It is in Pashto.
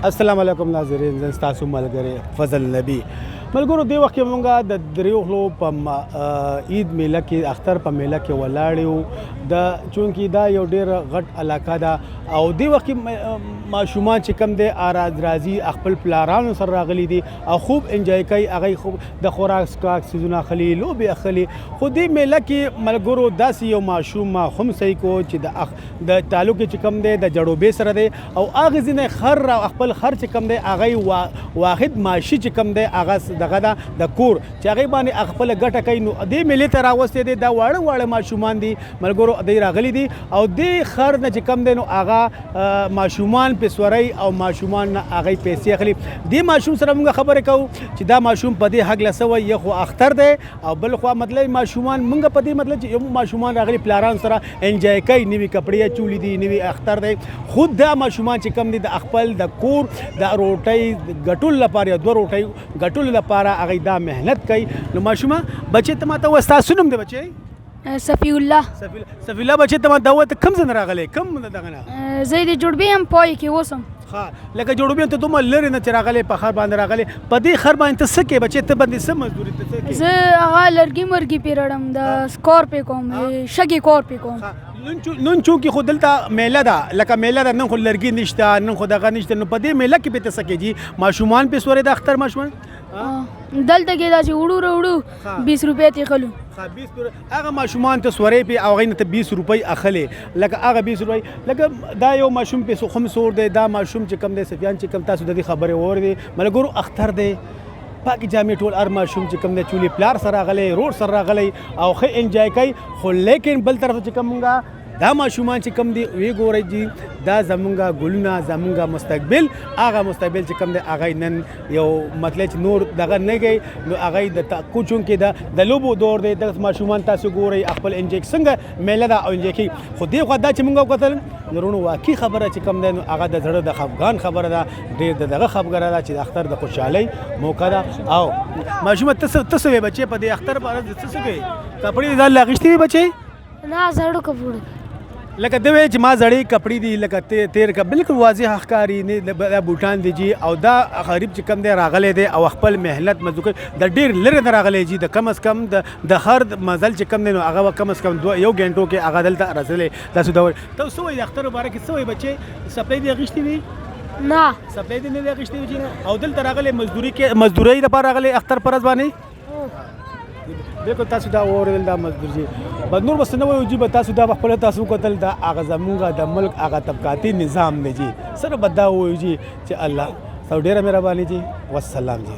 السلام علیکم ناظرین، زه ستاسو ملګری فضل نبی. ملګرو دې وخت کې مونږ د دریغلو په عید میله کې اختر په میله کې ولاړ یو. چونکې دا یو ډېر غټ علاقه ده او دې وخت کې ماشومان چې کم دی راځي خپل پلارانو سره راغلي دي او خوب انجوای کوي. هغوی خوب د خوراک سکراک څیزونه اخلي، لوبې اخلي. خو دې میله کې ملګرو داسې یو ماشوم ما هم صحیح کو چې د تعلق چې کم دی د جړوبې سره دی او هغې ځینې خر او خپل خر چې کم دی هغوی واحد ماشي چې کم دی هغه دغه ده د کور چې هغې باندې خپله ګټه کوي. نو دې میلې ته راوستی دی. دا واړه واړه ماشومان دي ملګرو، دوی راغلي دي او دې خر نه چې کم دی نو هغه ماشومان پیسوري او ماشومان نه هغوی پیسې اخلي. دې ماشوم سره موږ خبرې کوو چې دا ماشوم په دې هکله سوی یو خو اختر دی او بل خوا مطلب ماشومان موږ په دې مطلب چې یو ماشومان راغلي پلاران سره انجوای کوي، نوي کپړې چولي دي، نوي اختر دی. خود دا ماشومان چې کم دي د خپل د کور د روټۍ ګټلو لپاره یا دوه روټۍ ګټلو لپاره هغوی دا محنت کوي. نو ماشومه بچې ته ماته وایه ستاسو نوم دی بچې؟ صفی الله. صفی الله بچې ته ماته ووایه ته کوم ځای نه راغلی؟ کوم دغه نه؟ زه د جوړبې یم پای کې اوسم. ښه لکه جوړبې ته دومره لرې نه چې راغلی په خر باندې راغلی. په دې خر باندې ته څه کوې بچې؟ ته باندې څه مزدوري ته څه کوې؟ زه هغه لرګي مرګي پیرړم، د سکور پې کوم، شګې کور پې کوم. نن چونکې خو دلته میله ده، لکه میله ده، نن خو لرګي نشته، نن خو دغه نشته. نو په دې میله کې به ته څه کوې جي؟ ماشومان پې سورې د اختر ماشومان دلته کې دا چې وړو راوړو 20 روپۍ ته اخلو. هغه ماشومان ته سورې پې او هغوی نه ته 20 روپۍ اخلې. لکه هغه 20 روپۍ لکه دا یو ماشوم پې هم سور دی. دا ماشوم چې کم دی سفیان چې کم تاسو د دې خبرې واورېدې ملګرو اختر دی، پاکې جامې ټول هر ماشوم چې کم دی چولي پلار سره راغلی، رور سره راغلی او ښه انجوای کوي. خو لیکن بل طرف چې کم مونږ دا ماشومان چې کم دی وی ګورئ جي دا زمونږ ګلونه زمونږ مستقبل، هغه مستقبل چې کم دی هغه نن یو مطلب چې نور دغه نه کوي. نو هغه د چونکې د لوبو دور دی، دغه ماشومان تاسو ګورئ خپل انجوای څنګه میله ده او انجوای کوي. خو دې خوا دا چې مونږ وکتل نورونو واقعي خبره چې کم دی نو هغه د زړه د خفګان خبره ده، ډېر د دغه خبره ده چې د اختر د خوشحالۍ موقع ده. او ماشومه ته څه وې بچې په دې اختر په اړه څه کوې؟ کپړې ځان له اخیستې وې بچې؟ نه زړو کپړو لکه دوی چې ما زړې کپړې دي لکه تیر کا بالکل واضح ښکاري نه دا بوټان دي جي او دا غریب چې کم دی راغلی دی او خپل محنت مزدور د ډېر لرې نه راغلی جي. د کم از کم د هر مزل چې کم دی نو هغه کم از کم یو غنټو کې هغه دلته رسېدلی. تاسو دا ته څه وایې د اختر مبارک څه وایې بچې؟ سپلۍ دې اخیستې وي؟ نه سپلۍ دې نه دي اخیستې وي جي او دلته راغلی مزدورۍ لپاره راغلی اختر پر ورځ باندې. بالکل تاسو دا واورېدل دا مزدور جي به نور بس نه وایو جي به تاسو دا په خپله تاسو وکتل دا هغه زمونږ د ملک هغه طبقاتي نظام دی جي. سره به دا وایو جي چې الله ډېره مهرباني جي. والسلام جي.